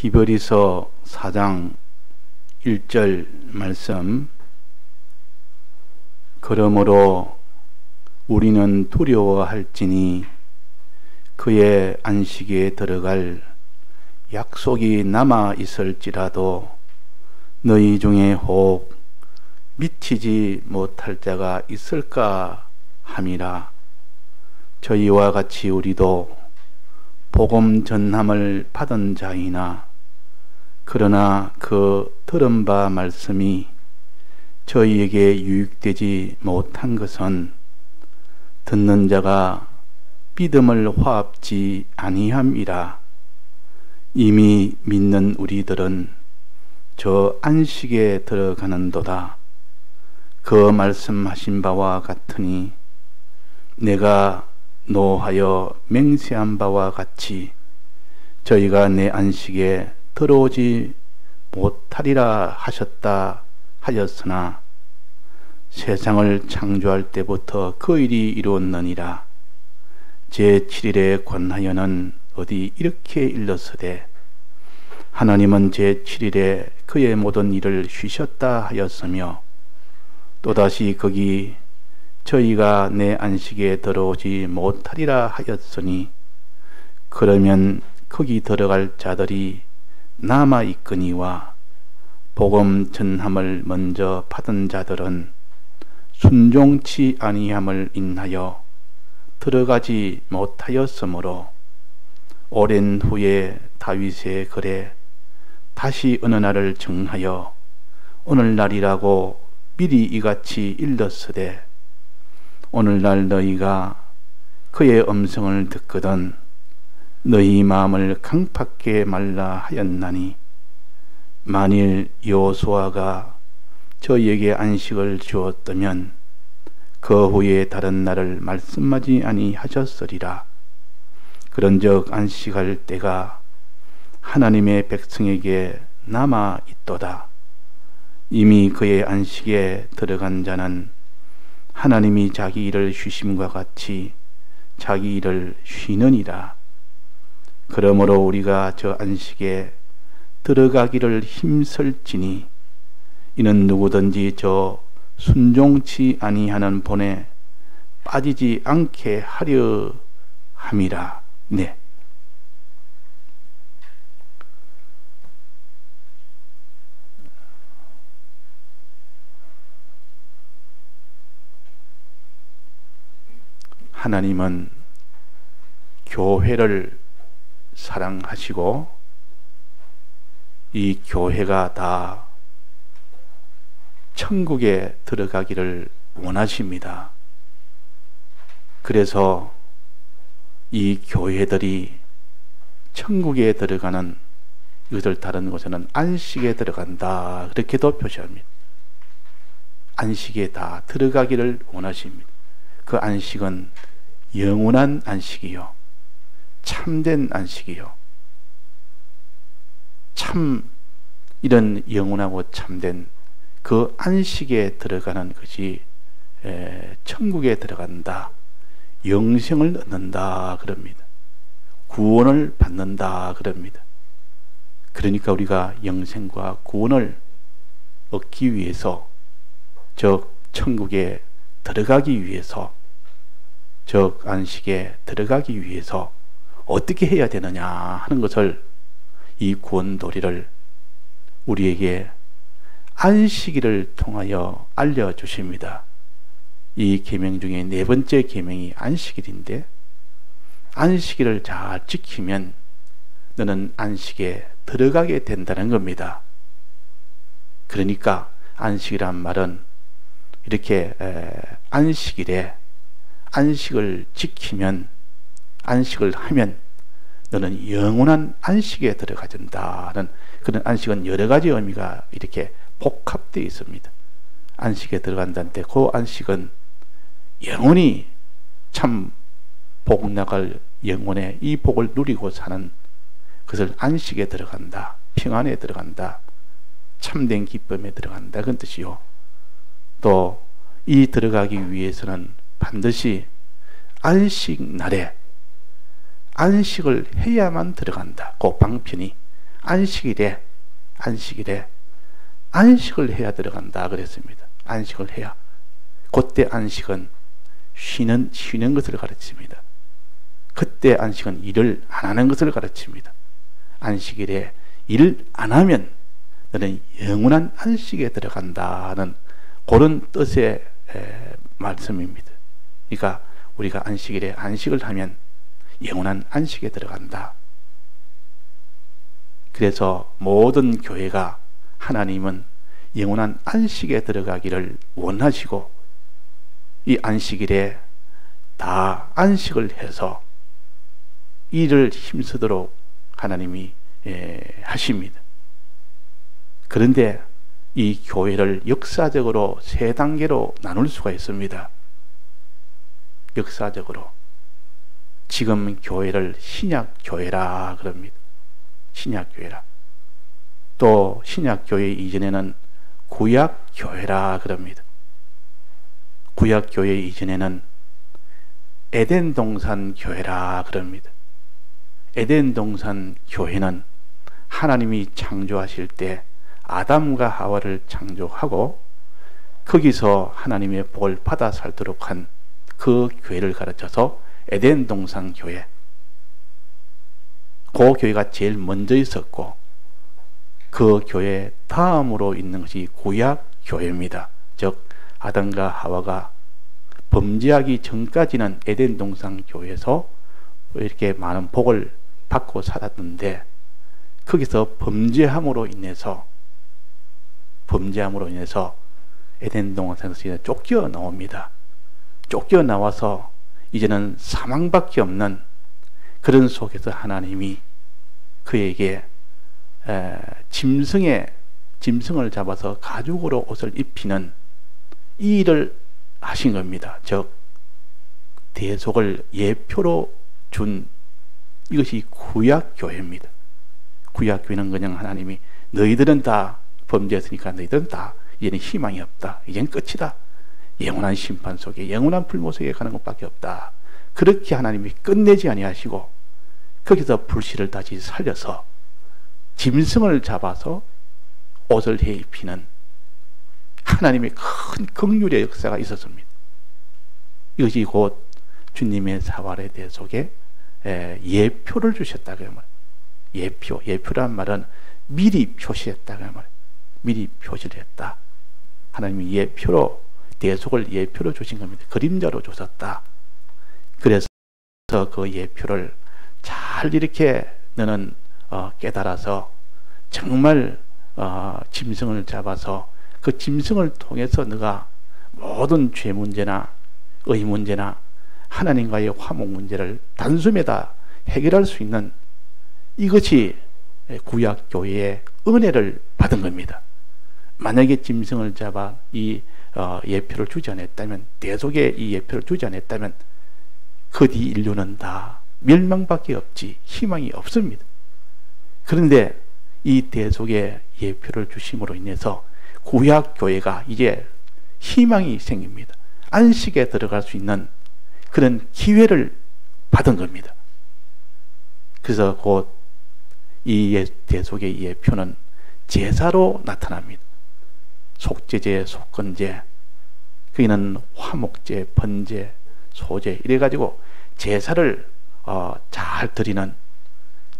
히브리서 4장 1절 말씀. 그러므로 우리는 두려워할지니 그의 안식에 들어갈 약속이 남아 있을지라도 너희 중에 혹 미치지 못할 자가 있을까 함이라. 저희와 같이 우리도 복음 전함을 받은 자이나 그러나 그 들은 바 말씀이 저희에게 유익되지 못한 것은 듣는 자가 믿음을 화합지 아니함이라. 이미 믿는 우리들은 저 안식에 들어가는도다. 그 말씀하신 바와 같으니 내가 노하여 맹세한 바와 같이 저희가 내 안식에 들어오지 못하리라 하셨다 하였으나 세상을 창조할 때부터 그 일이 이루었느니라. 제7일에 관하여는 어디 이렇게 일렀으되 하나님은 제7일에 그의 모든 일을 쉬셨다 하였으며 또다시 거기 저희가 내 안식에 들어오지 못하리라 하였으니 그러면 거기 들어갈 자들이 남아 있거니와 복음 전함을 먼저 받은 자들은 순종치 아니함을 인하여 들어가지 못하였으므로 오랜 후에 다윗의 글에 다시 어느 날을 정하여 오늘날이라고 미리 이같이 일렀으되 오늘날 너희가 그의 음성을 듣거든 너희 마음을 강팍게 말라 하였나니 만일 여호수아가 저희에게 안식을 주었다면 그 후에 다른 날을 말씀하지 아니하셨으리라. 그런즉 안식할 때가 하나님의 백성에게 남아 있도다. 이미 그의 안식에 들어간 자는 하나님이 자기 일을 쉬심과 같이 자기 일을 쉬느니라. 그러므로 우리가 저 안식에 들어가기를 힘쓸지니 이는 누구든지 저 순종치 아니하는 본에 빠지지 않게 하려 함이라. 네. 하나님은 교회를 사랑하시고 이 교회가 다 천국에 들어가기를 원하십니다. 그래서 이 교회들이 천국에 들어가는 이것을 다른 곳에는 안식에 들어간다 그렇게도 표시합니다. 안식에 다 들어가기를 원하십니다. 그 안식은 영원한 안식이요 참된 안식이요 참 이런 영원하고 참된 그 안식에 들어가는 것이 천국에 들어간다, 영생을 얻는다 그럽니다. 구원을 받는다 그럽니다. 그러니까 우리가 영생과 구원을 얻기 위해서 즉 천국에 들어가기 위해서 즉 안식에 들어가기 위해서 어떻게 해야 되느냐 하는 것을 이 구원도리를 우리에게 안식일을 통하여 알려주십니다. 이 계명 중에 네 번째 계명이 안식일인데 안식일을 잘 지키면 너는 안식에 들어가게 된다는 겁니다. 그러니까 안식이란 말은 이렇게 안식일에 안식을 지키면 안식을 하면 너는 영원한 안식에 들어가진다는 그런 안식은 여러 가지 의미가 이렇게 복합되어 있습니다. 안식에 들어간다는 때 그 안식은 영원히 참 복 나갈 영혼의 이 복을 누리고 사는 그것을 안식에 들어간다, 평안에 들어간다, 참된 기쁨에 들어간다 그런 뜻이요. 또 이 들어가기 위해서는 반드시 안식 날에 안식을 해야만 들어간다. 그 방편이 안식일에 안식을 해야 들어간다 그랬습니다. 안식을 해야. 그때 안식은 쉬는 것을 가르칩니다. 그때 안식은 일을 안 하는 것을 가르칩니다. 안식일에 일 안 하면 너는 영원한 안식에 들어간다는 그런 뜻의 말씀입니다. 그러니까 우리가 안식일에 안식을 하면 영원한 안식에 들어간다. 그래서 모든 교회가 하나님은 영원한 안식에 들어가기를 원하시고 이 안식일에 다 안식을 해서 일을 힘쓰도록 하나님이 하십니다. 그런데 이 교회를 역사적으로 세 단계로 나눌 수가 있습니다. 역사적으로 지금 교회를 신약교회라 그럽니다. 신약교회라. 또 신약교회 이전에는 구약교회라 그럽니다. 구약교회 이전에는 에덴동산 교회라 그럽니다. 에덴동산 교회는 하나님이 창조하실 때 아담과 하와를 창조하고 거기서 하나님의 복을 받아 살도록 한 그 교회를 가르쳐서 에덴동산 교회, 그 교회가 제일 먼저 있었고 그 교회 다음으로 있는 것이 구약교회입니다. 즉 아담과 하와가 범죄하기 전까지는 에덴동산 교회에서 이렇게 많은 복을 받고 살았는데 거기서 범죄함으로 인해서 에덴동산에서 쫓겨 나옵니다. 쫓겨 나와서 이제는 사망밖에 없는 그런 속에서 하나님이 그에게 짐승을 잡아서 가죽으로 옷을 입히는 이 일을 하신 겁니다. 즉 대속을 예표로 준 이것이 구약교회입니다. 구약교회는 그냥 하나님이 너희들은 다 범죄했으니까 너희들은 다 이제는 희망이 없다. 이제는 끝이다. 영원한 심판 속에 영원한 불모 속에 가는 것밖에 없다. 그렇게 하나님이 끝내지 아니하시고 거기서 불씨를 다시 살려서 짐승을 잡아서 옷을 해 입히는 하나님의 큰 긍휼의 역사가 있었습니다. 이것이 곧 주님의 사활의 대속에 예표를 주셨다고 말이에요. 예표란 말은 미리 표시했다고 말이에요. 미리 표시를 했다. 하나님이 예표로 대속을 예표로 주신 겁니다. 그림자로 주셨다. 그래서 그 예표를 잘 이렇게 너는 깨달아서 정말 짐승을 잡아서 그 짐승을 통해서 너가 모든 죄 문제나 의 문제나 하나님과의 화목 문제를 단숨에 다 해결할 수 있는 이것이 구약교회의 은혜를 받은 겁니다. 만약에 짐승을 잡아 이 예표를 주지 않았다면, 대속에 이 예표를 주지 않았다면 그 뒤 인류는 다 멸망밖에 없지 희망이 없습니다. 그런데 이 대속의 예표를 주심으로 인해서 구약교회가 이제 희망이 생깁니다. 안식에 들어갈 수 있는 그런 기회를 받은 겁니다. 그래서 곧 이 대속의 예표는 제사로 나타납니다. 속죄제, 속건제, 거기는 화목제, 번제, 소제 이래가지고 제사를 잘 드리는,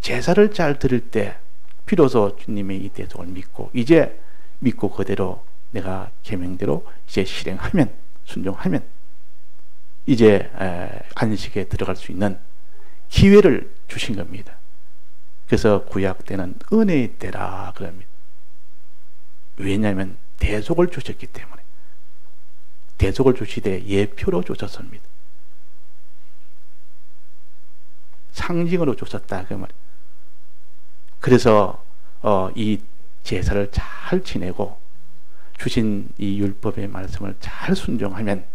제사를 잘 드릴 때 비로소 주님의 이 대속을 믿고 이제 믿고 그대로 내가 계명대로 이제 실행하면, 순종하면 이제 안식에 들어갈 수 있는 기회를 주신 겁니다. 그래서 구약 때는 은혜의 때라 그럽니다. 왜냐하면 대속을 주셨기 때문에. 대속을 주시되 예표로 주셨습니다. 상징으로 주셨다 그 말이에요. 그래서 이 제사를 잘 지내고 주신 이 율법의 말씀을 잘 순종하면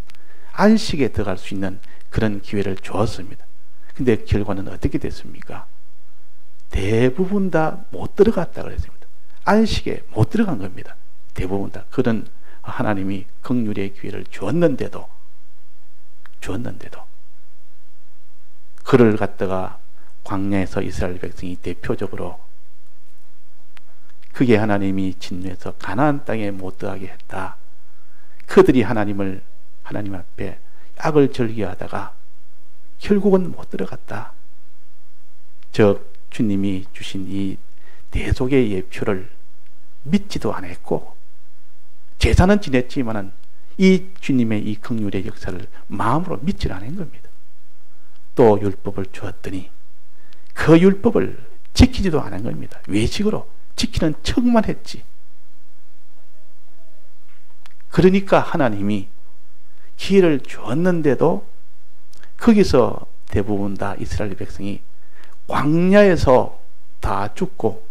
안식에 들어갈 수 있는 그런 기회를 주었습니다. 근데 결과는 어떻게 됐습니까? 대부분 다 못 들어갔다 그랬습니다. 안식에 못 들어간 겁니다. 대부분 다. 그런 하나님이 긍휼의 기회를 주었는데도 그를 갖다가 광야에서 이스라엘 백성이 대표적으로 그게 하나님이 진노해서 가나안 땅에 못 들어가게 했다. 그들이 하나님 앞에 악을 절기하다가 결국은 못 들어갔다. 즉 주님이 주신 이 대속의 예표를 믿지도 않았고 제사는 지냈지만은 이 주님의 이 긍휼의 역사를 마음으로 믿지 않은 겁니다. 또 율법을 주었더니 그 율법을 지키지도 않은 겁니다. 외식으로 지키는 척만 했지. 그러니까 하나님이 기회를 주었는데도 거기서 대부분 다 이스라엘 백성이 광야에서 다 죽고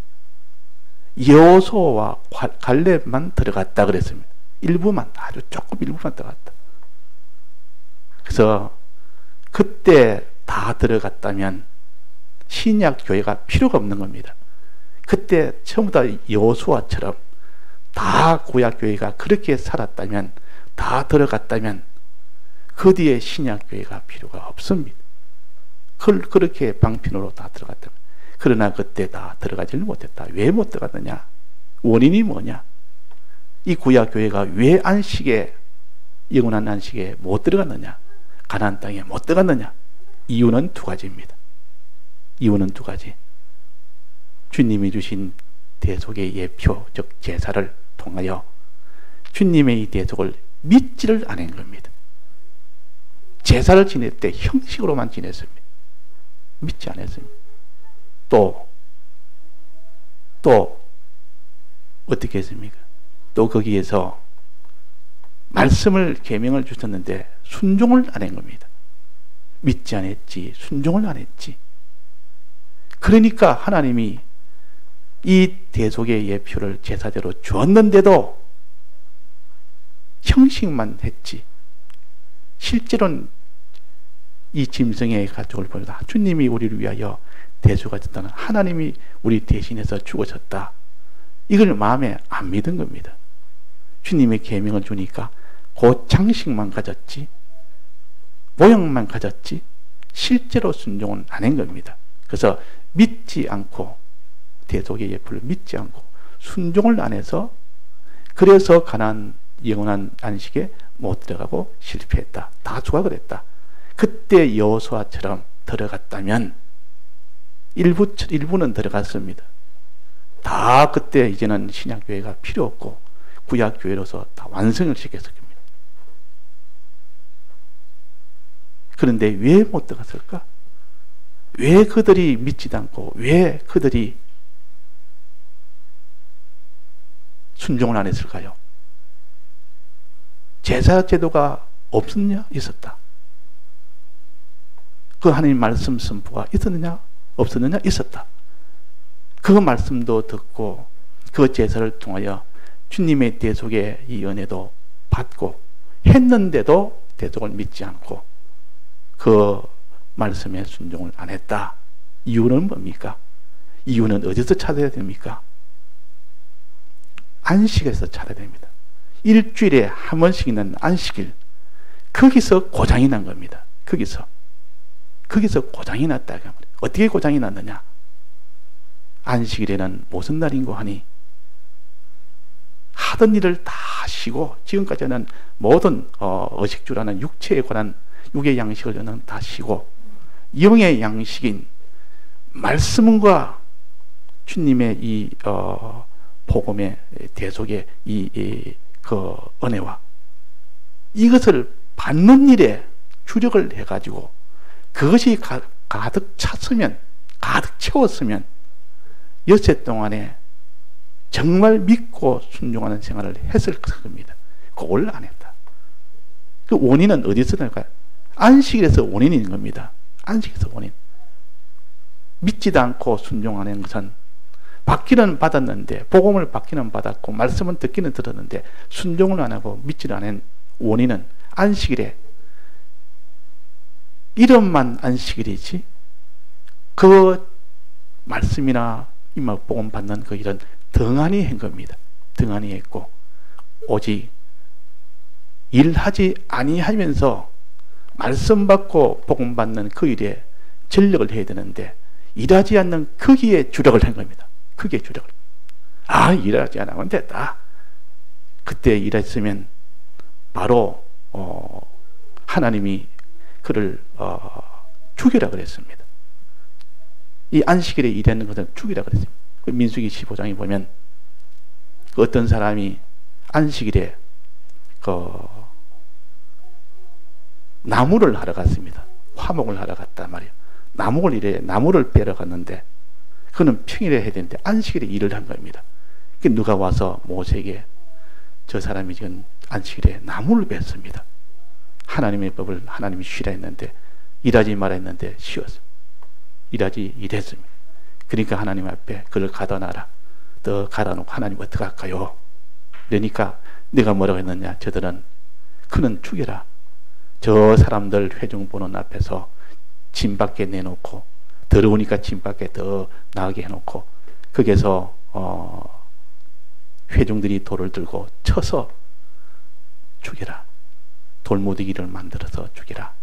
여호수아와 갈렙만 들어갔다 그랬습니다. 일부만, 아주 조금 일부만 들어갔다. 그래서 그때 다 들어갔다면 신약 교회가 필요가 없는 겁니다. 그때 전부 다 여호수아처럼 다 구약 교회가 그렇게 살았다면, 다 들어갔다면 그 뒤에 신약 교회가 필요가 없습니다. 그렇게 방편으로 다 들어갔다면. 그러나 그때 다 들어가지를 못했다. 왜 못 들어갔느냐? 원인이 뭐냐? 이 구약 교회가 왜 안식에, 영원한 안식에 못 들어갔느냐? 가나안 땅에 못 들어갔느냐? 이유는 두 가지입니다. 이유는 두 가지. 주님이 주신 대속의 예표, 즉 제사를 통하여 주님의 이 대속을 믿지를 않은 겁니다. 제사를 지낼 때 형식으로만 지냈습니다. 믿지 않았습니다. 또 어떻게 했습니까? 또 거기에서 말씀을, 계명을 주셨는데 순종을 안 한 겁니다. 믿지 않았지, 순종을 안 했지. 그러니까 하나님이 이 대속의 예표를 제사대로 주었는데도 형식만 했지. 실제로는 이 짐승의 가족을 보여다. 주님이 우리를 위하여 대속가 됐다는, 하나님이 우리 대신해서 죽으셨다. 이걸 마음에 안 믿은 겁니다. 주님의 계명을 주니까 그 장식만 가졌지, 모양만 가졌지, 실제로 순종은 안 한 겁니다. 그래서 믿지 않고, 대속의 예표를 믿지 않고 순종을 안 해서, 그래서 가나안 영원한 안식에 못 들어가고 실패했다. 다수가 그랬다. 그때 여호수아처럼 들어갔다면 일부는 들어갔습니다. 다 그때 이제는 신약교회가 필요 없고 구약교회로서 다 완성을 시켰을 겁니다. 그런데 왜 못 들어갔을까? 왜 그들이 믿지도 않고, 왜 그들이 순종을 안 했을까요? 제사 제도가 없었냐? 있었다. 그 하나님 말씀 선포가 있었느냐? 없었느냐? 있었다. 그 말씀도 듣고 그 제사를 통하여 주님의 대속의 이 은혜도 받고 했는데도 대속을 믿지 않고 그 말씀에 순종을 안 했다. 이유는 뭡니까? 이유는 어디서 찾아야 됩니까? 안식에서 찾아야 됩니다. 일주일에 한 번씩 있는 안식일, 거기서 고장이 난 겁니다. 거기서 고장이 났다. 어떻게 고장이 났느냐? 안식일에는 무슨 날인고 하니 하던 일을 다 쉬고, 지금까지는 모든 의식주라는 육체에 관한 육의 양식을 다 쉬고, 영의 양식인 말씀과 주님의 이 복음의 대속의 그 은혜와 이것을 받는 일에 주력을 해가지고 그것이 가득 찼으면, 가득 채웠으면 엿새 동안에 정말 믿고 순종하는 생활을 했을 겁니다. 그걸 안 했다. 그 원인은 어디서 날까요? 안식일에서 원인이 있는 겁니다. 안식에서 원인. 믿지도 않고 순종하는 것은 받기는 받았는데, 복음을 받기는 받았고 말씀은 듣기는 들었는데 순종을 안 하고 믿지 않은 원인은 안식일에, 이름만 안식일이지 그 말씀이나 이 복음 받는 그 일은 등한히 한 겁니다. 등한히 했고, 오직 일하지 아니하면서 말씀 받고 복음 받는 그 일에 전력을 해야 되는데 일하지 않는 거기에 주력을 한 겁니다. 거기에 주력을. 아, 일하지 않으면 됐다. 그때 일했으면 바로 하나님이 그를 죽이라 그랬습니다. 이 안식일에 일하는 것은 죽이라 그랬습니다. 민수기 15장에 보면 어떤 사람이 안식일에 나무를 하러 갔습니다. 화목을 하러 갔단 말이에요. 나무를 빼러 갔는데 그는 평일에 해야 되는데 안식일에 일을 한 겁니다. 누가 와서 모세에게 저 사람이 지금 안식일에 나무를 뺐습니다. 하나님의 법을 하나님이 쉬라 했는데 일하지 말라 했는데 쉬었습니다. 일했습니다. 그러니까 하나님 앞에 그를 가다 놔라. 더 가다 놓고 하나님 어떻게 할까요? 그러니까 내가 뭐라고 했느냐? 저들은 그는 죽여라. 저 사람들 회중 보는 앞에서 진 밖에 내놓고 더러우니까 진 밖에 더 나가게 해놓고 거기에서 회중들이 돌을 들고 쳐서 죽여라. 돌무더기를 만들어서 죽여라.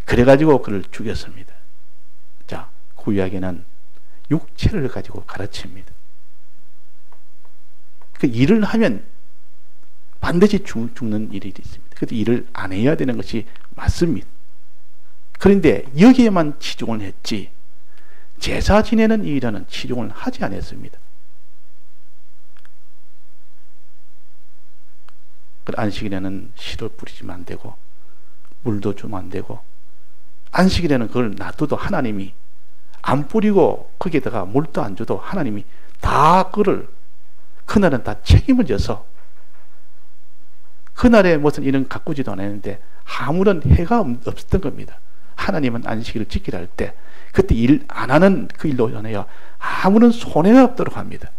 그래가지고 그를 죽였습니다. 자, 구약에는 육체를 가지고 가르칩니다. 그 일을 하면 반드시 죽는 일이 있습니다. 그래서 일을 안 해야 되는 것이 맞습니다. 그런데 여기에만 치중을 했지 제사 지내는 일에는 치중을 하지 않았습니다. 안식일에는 씨를 뿌리지면 안 되고 물도 주면 안 되고 안식일에는 그걸 놔둬도 하나님이 안 뿌리고 거기에다가 물도 안 줘도 하나님이 다 그날은 다 책임을 져서 그날에 무슨 일은 가꾸지도 않았는데 아무런 해가 없었던 겁니다. 하나님은 안식일을 지키라 할 때 그때 일 안 하는 그 일로 인하여 아무런 손해가 없도록 합니다.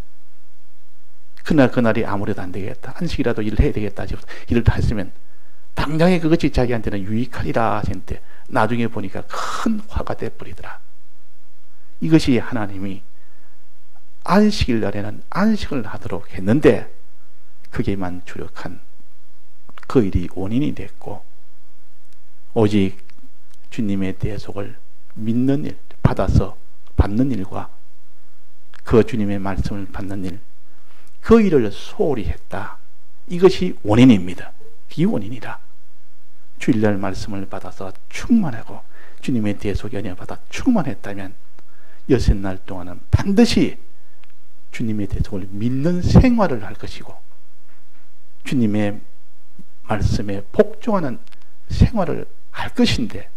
그날이 아무래도 안 되겠다. 안식이라도 일을 해야 되겠다. 일을 다 했으면 당장에 그것이 자기한테는 유익하리라 하셨는데 나중에 보니까 큰 화가 되어버리더라. 이것이 하나님이 안식일 날에는 안식을 하도록 했는데 그게만 주력한 그 일이 원인이 됐고 오직 주님의 대속을 믿는 일, 받는 일과 그 주님의 말씀을 받는 일, 그 일을 소홀히 했다. 이것이 원인입니다. 이 원인이라. 주일날 말씀을 받아서 충만하고 주님의 대속의 은혜 받아 충만했다면 여섯날 동안은 반드시 주님의 대속을 믿는 생활을 할 것이고 주님의 말씀에 복종하는 생활을 할 것인데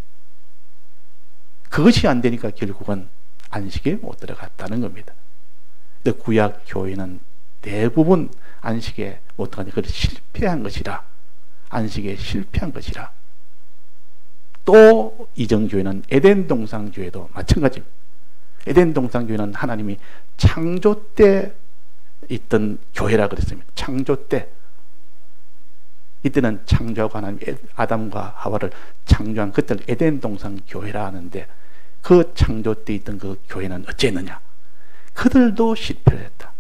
그것이 안 되니까 결국은 안식에 못 들어갔다는 겁니다. 근데 구약 교회는 대부분 안식에 못 들어가니 그걸 실패한 것이라 안식에 실패한 것이라 또 이정교회는 에덴 동산교회도 마찬가지입니다. 에덴 동산교회는 하나님이 창조 때 있던 교회라 그랬습니다. 창조 때 이때는 창조하고 하나님 아담과 하와를 창조한 그때를 에덴 동산교회라 하는데 그 창조 때 있던 그 교회는 어찌했느냐? 그들도 실패를 했다.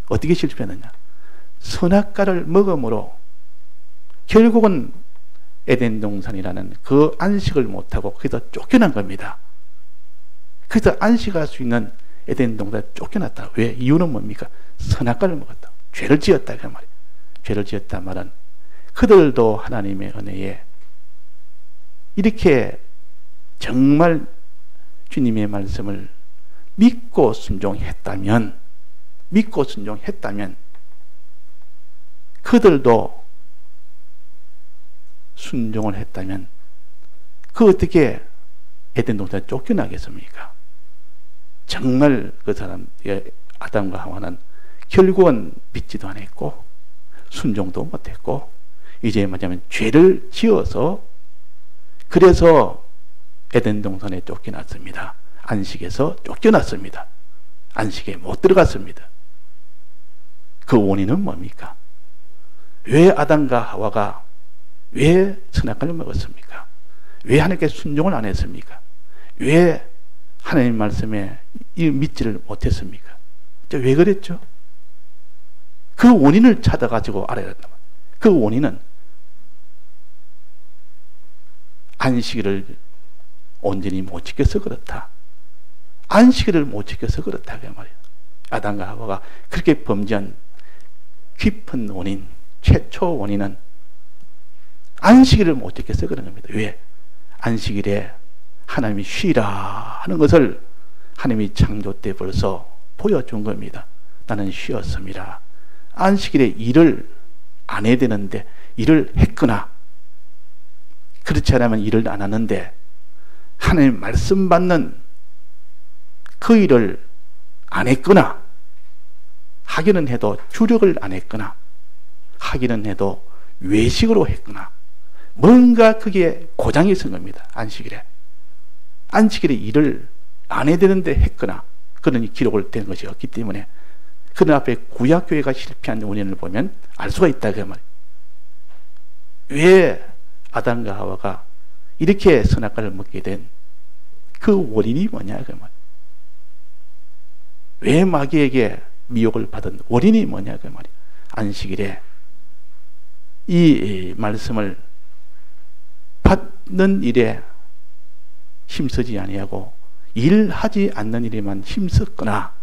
어떻게 실패했느냐? 선악과를 먹음으로 결국은 에덴 동산이라는 그 안식을 못하고 거기서 쫓겨난 겁니다. 그래서 안식할 수 있는 에덴 동산에 쫓겨났다. 왜? 이유는 뭡니까? 선악과를 먹었다. 죄를 지었다. 그 말이에요. 죄를 지었단 말은 그들도 하나님의 은혜에 이렇게 정말 주님의 말씀을 믿고 순종했다면 그들도 순종을 했다면 그 어떻게 에덴 동산에 쫓겨나겠습니까? 정말 그 사람 아담과 하와는 결국은 믿지도 않았고 순종도 못했고 이제 말하자면 죄를 지어서 그래서 에덴 동산에 쫓겨났습니다. 안식에서 쫓겨났습니다. 안식에 못 들어갔습니다. 그 원인은 뭡니까? 왜 아담과 하와가 왜 선악과를 먹었습니까? 왜 하나님께 순종을 안 했습니까? 왜 하나님 말씀에 믿지를 못했습니까? 왜 그랬죠? 그 원인을 찾아가지고 알아야 된다. 그 원인은 안식일을 온전히 못 지켜서 그렇다. 안식일을 못 지켜서 그렇다. 그 말이에요. 아담과 하와가 그렇게 범죄한 깊은 원인, 최초 원인은 안식일을 못 지켜서 그런 겁니다. 왜? 안식일에 하나님이 쉬라 하는 것을 하나님이 창조 때 벌써 보여준 겁니다. 나는 쉬었습니다. 안식일에 일을 안 해야 되는데 일을 했거나, 그렇지 않으면 일을 안 하는데 하나님 말씀 받는 그 일을 안 했거나, 하기는 해도 주력을 안 했거나, 하기는 해도 외식으로 했거나, 뭔가 그게 고장이 있은 겁니다. 안식일에 일을 안 해야 되는데 했거나, 그런 기록을 된 것이 없기 때문에 그 앞에 구약교회가 실패한 원인을 보면 알 수가 있다 그 말이에요. 왜 아담과 하와가 이렇게 선악과를 먹게 된 그 원인이 뭐냐 그 말이에요. 왜 마귀에게 미혹을 받은 원인이 뭐냐 그 말이에요. 안식일에 이 말씀을 받는 일에 힘쓰지 아니하고 일하지 않는 일에만 힘썼거나,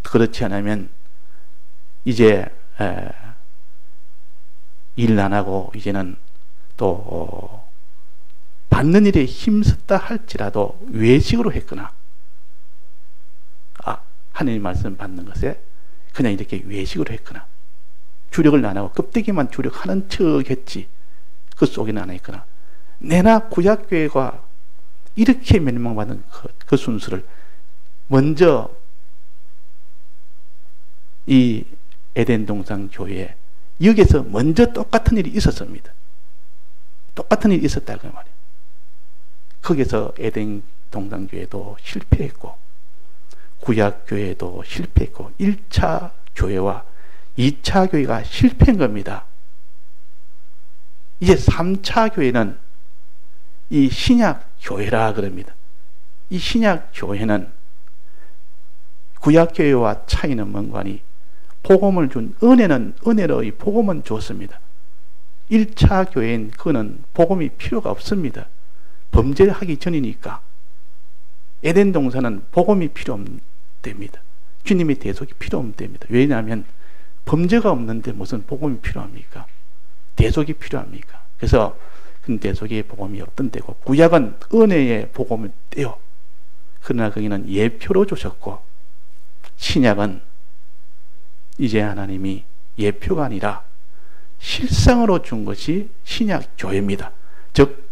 그렇지 않으면 이제 일 안 하고 이제는 또 받는 일에 힘썼다 할지라도 외식으로 했거나, 하나님 말씀 받는 것에 그냥 이렇게 외식으로 했거나, 주력을 안 하고 껍데기만 주력하는 척 했지 그 속에는 안 했거나, 내나 구약교회가 이렇게 멸망받은 그 순수를 먼저 이 에덴 동산 교회에 여기에서 먼저 똑같은 일이 있었습니다. 똑같은 일이 있었다 그 말이에요. 거기서 에덴 동산 교회도 실패했고 구약 교회도 실패했고 1차 교회와 2차 교회가 실패한 겁니다. 이제 3차 교회는 이 신약 교회라 그럽니다. 이 신약 교회는 구약 교회와 차이는 뭔가니, 복음을 준 은혜는 은혜로 이 복음은 줬습니다. 1차 교회인 그는 복음이 필요가 없습니다. 범죄하기 전이니까. 에덴 동산은 복음이 필요 없답니다. 주님의 대속이 필요 없답니다. 왜냐하면 범죄가 없는데 무슨 복음이 필요합니까? 대속이 필요합니까? 그래서 그 대속의 복음이 없던 때고, 구약은 은혜의 복음을 떼요. 그러나 거기는 예표로 주셨고, 신약은 이제 하나님이 예표가 아니라 실상으로 준 것이 신약 교회입니다. 즉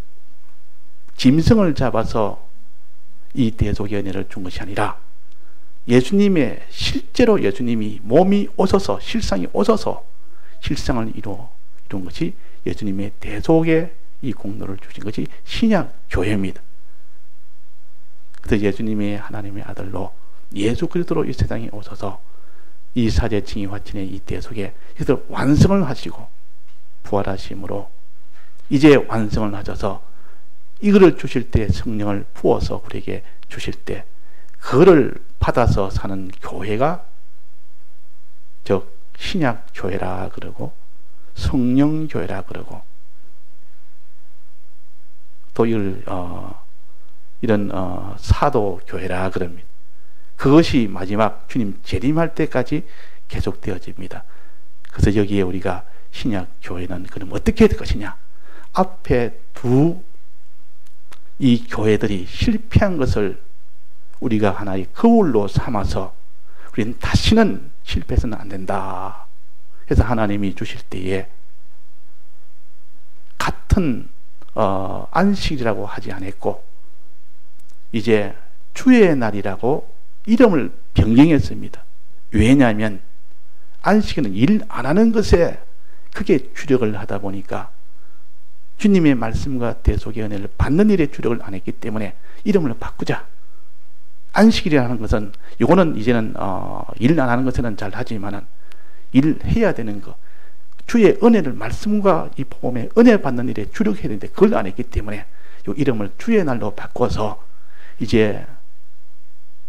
짐승을 잡아서 이 대속의 은혜를 준 것이 아니라 예수님의 실제로 예수님이 몸이 오셔서 실상이 오셔서 실상을 이룬 것이 예수님의 대속의 이 공로를 주신 것이 신약 교회입니다. 그래서 예수님의 하나님의 아들로 예수 그리스도로 이 세상에 오셔서 이 사제 칭의 화친의 이 대속에 이것을 완성을 하시고 부활하심으로 이제 완성을 하셔서 이거를 주실 때 성령을 부어서 우리에게 주실 때 그거를 받아서 사는 교회가 즉 신약 교회라 그러고 성령 교회라 그러고 또 이런 사도 교회라 그럽니다. 그것이 마지막 주님 재림할 때까지 계속되어집니다. 그래서 여기에 우리가 신약 교회는 그럼 어떻게 될 것이냐? 앞에 이 교회들이 실패한 것을 우리가 하나의 거울로 삼아서 우리는 다시는 실패해서는 안 된다. 그래서 하나님이 주실 때에 같은 안식이라고 하지 않았고 이제 주의 날이라고 이름을 변경했습니다. 왜냐하면 안식일은 일 안 하는 것에 크게 주력을 하다 보니까 주님의 말씀과 대속의 은혜를 받는 일에 주력을 안 했기 때문에 이름을 바꾸자. 안식일이라는 것은 이거는 이제는 일 안 하는 것에는 잘 하지만은 일해야 되는 것, 주의 은혜를 말씀과 이 복음의 은혜 받는 일에 주력해야 되는데 그걸 안 했기 때문에 이 이름을 주의 날로 바꿔서 이제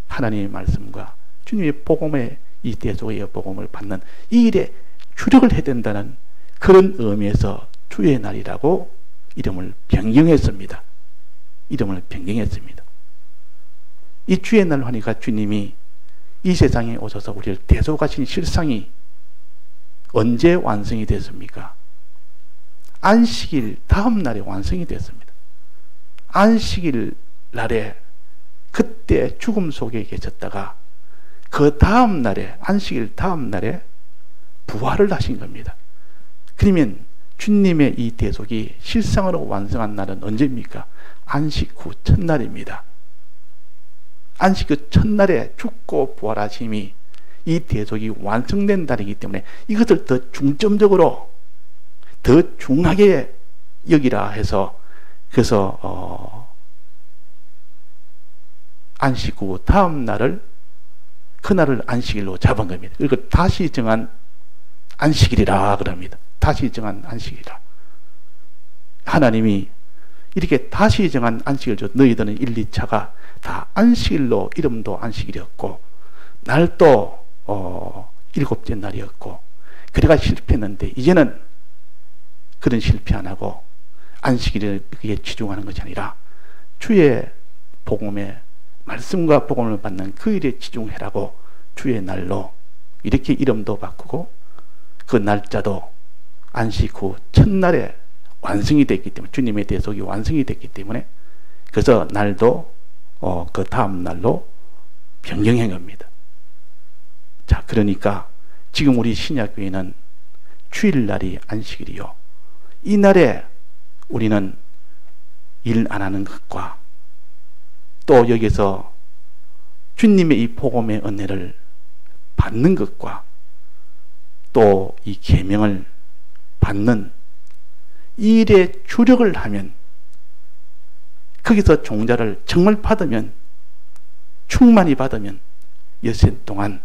하나님의 말씀과 주님의 복음의 이 대속의 복음을 받는 이 일에 주력을 해야 된다는 그런 의미에서 주의 날이라고 이름을 변경했습니다. 이름을 변경했습니다. 이 주의 날 하니까 주님이 이 세상에 오셔서 우리를 대속하신 실상이 언제 완성이 됐습니까? 안식일 다음 날에 완성이 됐습니다. 안식일 날에 그때 죽음 속에 계셨다가 그 다음 날에, 안식일 다음 날에 부활을 하신 겁니다. 그러면 주님의 이 대속이 실상으로 완성한 날은 언제입니까? 안식 후 첫날입니다. 안식 후 첫날에 죽고 부활하심이 이 대속이 완성된 날이기 때문에 이것을 더 중점적으로 더 중하게 여기라 해서, 그래서 안식 후 다음 날을, 그날을 안식일로 잡은 겁니다. 이걸 다시 정한 안식일이라 그럽니다. 다시 정한 안식일이라. 하나님이 이렇게 다시 정한 안식일 줘. 너희들은 1, 2차가 다 안식일로, 이름도 안식일이었고 날도 7째 날이었고 그래가 실패했는데, 이제는 그런 실패 안 하고 안식일에 치중하는 것이 아니라 주의 복음에, 말씀과 복음을 받는 그 일에 치중해라고 주의 날로 이렇게 이름도 바꾸고 그 날짜도 안식 후 첫날에 완성이 됐기 때문에, 주님의 대속이 완성이 됐기 때문에, 그래서 날도 그 다음 날로 변경한 겁니다. 자, 그러니까 지금 우리 신약교회는 주일날이 안식일이요, 이 날에 우리는 일 안 하는 것과 또 여기서 주님의 이 복음의 은혜를 받는 것과 또 이 계명을 받는 이 일에 주력을 하면, 거기서 종자를 정말 받으면, 충만히 받으면 여세 동안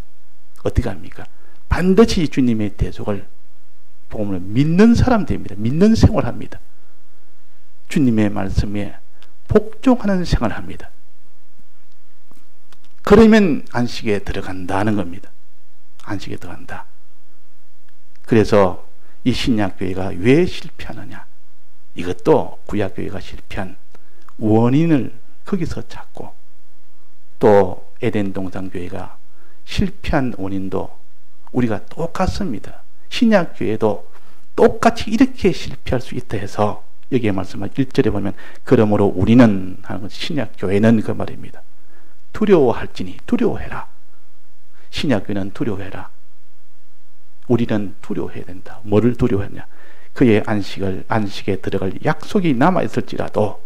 어떻게 합니까? 반드시 주님의 대속을, 복음을 믿는 사람 됩니다. 믿는 생활합니다. 주님의 말씀에 복종하는 생활합니다. 그러면 안식에 들어간다는 겁니다. 안식에 들어간다. 그래서 이 신약교회가 왜 실패하느냐, 이것도 구약교회가 실패한 원인을 거기서 찾고, 또 에덴 동산교회가 실패한 원인도 우리가 똑같습니다. 신약교회도 똑같이 이렇게 실패할 수 있다 해서 여기에 말씀한 1절에 보면, 그러므로 우리는 하는 것이, 신약교회는 그 말입니다. 두려워할지니 두려워해라. 신약교회는 두려워해라. 우리는 두려워해야 된다. 뭐를 두려워했냐? 그의 안식에 들어갈 약속이 남아있을지라도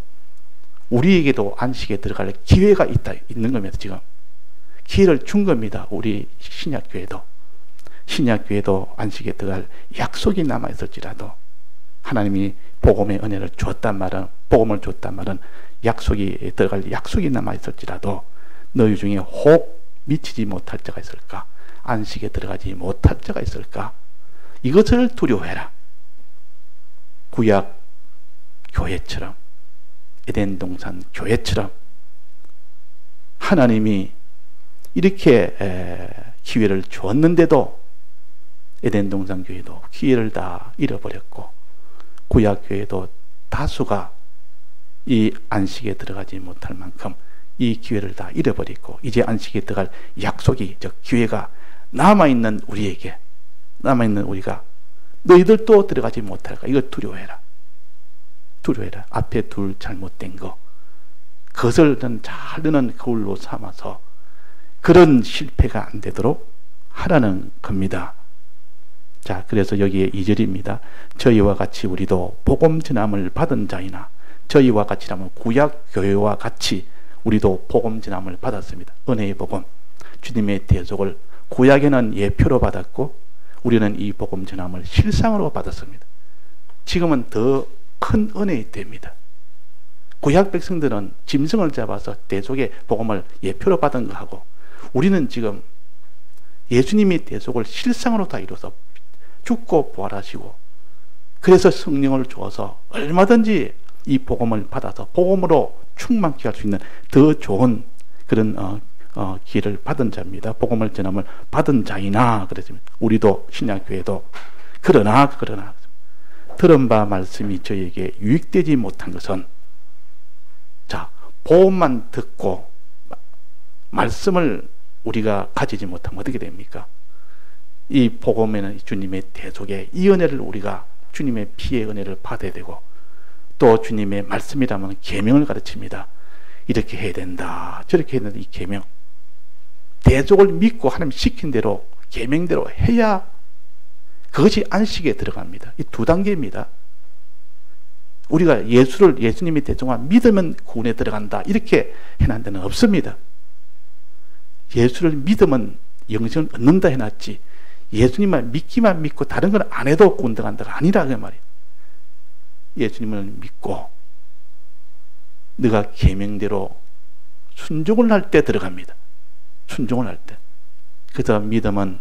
우리에게도 안식에 들어갈 기회가 있는 겁니다. 지금 기회를 준 겁니다. 우리 신약교회도 안식에 들어갈 약속이 남아있을지라도, 하나님이 복음의 은혜를 줬단 말은, 복음을 줬단 말은 약속이 들어갈 약속이 남아있을지라도 너희 중에 혹 미치지 못할 자가 있을까? 안식에 들어가지 못할 자가 있을까? 이것을 두려워해라. 구약 교회처럼, 에덴 동산 교회처럼 하나님이 이렇게 기회를 주었는데도 에덴 동산 교회도 기회를 다 잃어버렸고, 구약 교회도 다수가 이 안식에 들어가지 못할 만큼 이 기회를 다 잃어버리고, 이제 안식에 들어갈 약속이, 즉 기회가 남아있는 우리에게, 남아있는 우리가 너희들도 들어가지 못할까? 이거 두려워해라. 두려워해라. 앞에 둘 잘못된 거, 그것을 잘 드는 거울로 삼아서 그런 실패가 안 되도록 하라는 겁니다. 자, 그래서 여기에 2절입니다. 저희와 같이 우리도 복음 전함을 받은 자이나, 저희와 같이라면 구약 교회와 같이 우리도 복음 전함을 받았습니다. 은혜의 복음, 주님의 대속을 구약에는 예표로 받았고 우리는 이 복음 전함을 실상으로 받았습니다. 지금은 더 큰 은혜가 됩니다. 구약 백성들은 짐승을 잡아서 대속의 복음을 예표로 받은 거하고, 우리는 지금 예수님이 대속을 실상으로 다 이루어서 죽고 부활하시고, 그래서 성령을 주어서 얼마든지 이 복음을 받아서 복음으로 충만케 할 수 있는 더 좋은 그런 기회를 받은 자입니다. 복음을 전함을 받은 자이나 그랬습니다. 우리도 신약교회도 그러나 들은 바 말씀이 저에게 유익되지 못한 것은, 자, 복음만 듣고 말씀을 우리가 가지지 못하면 어떻게 됩니까? 이 복음에는 주님의 대속에 이 은혜를 우리가 주님의 피의 은혜를 받아야 되고, 또 주님의 말씀이라면 계명을 가르칩니다. 이렇게 해야 된다, 저렇게 해야 된다. 이 계명, 대속을 믿고 하나님 시킨 대로 계명대로 해야 그것이 안식에 들어갑니다. 이 두 단계입니다. 우리가 예수님이 대속만 믿으면 구원에 들어간다, 이렇게 해놓은 데는 없습니다. 예수를 믿으면 영생을 얻는다 해놨지, 예수님만 믿기만 믿고 다른 건 안 해도 구원 들어간다가 아니라 그 말이에요. 예수님을 믿고 네가 계명대로 순종을 할 때 들어갑니다. 순종을 할 때. 그래서 믿음은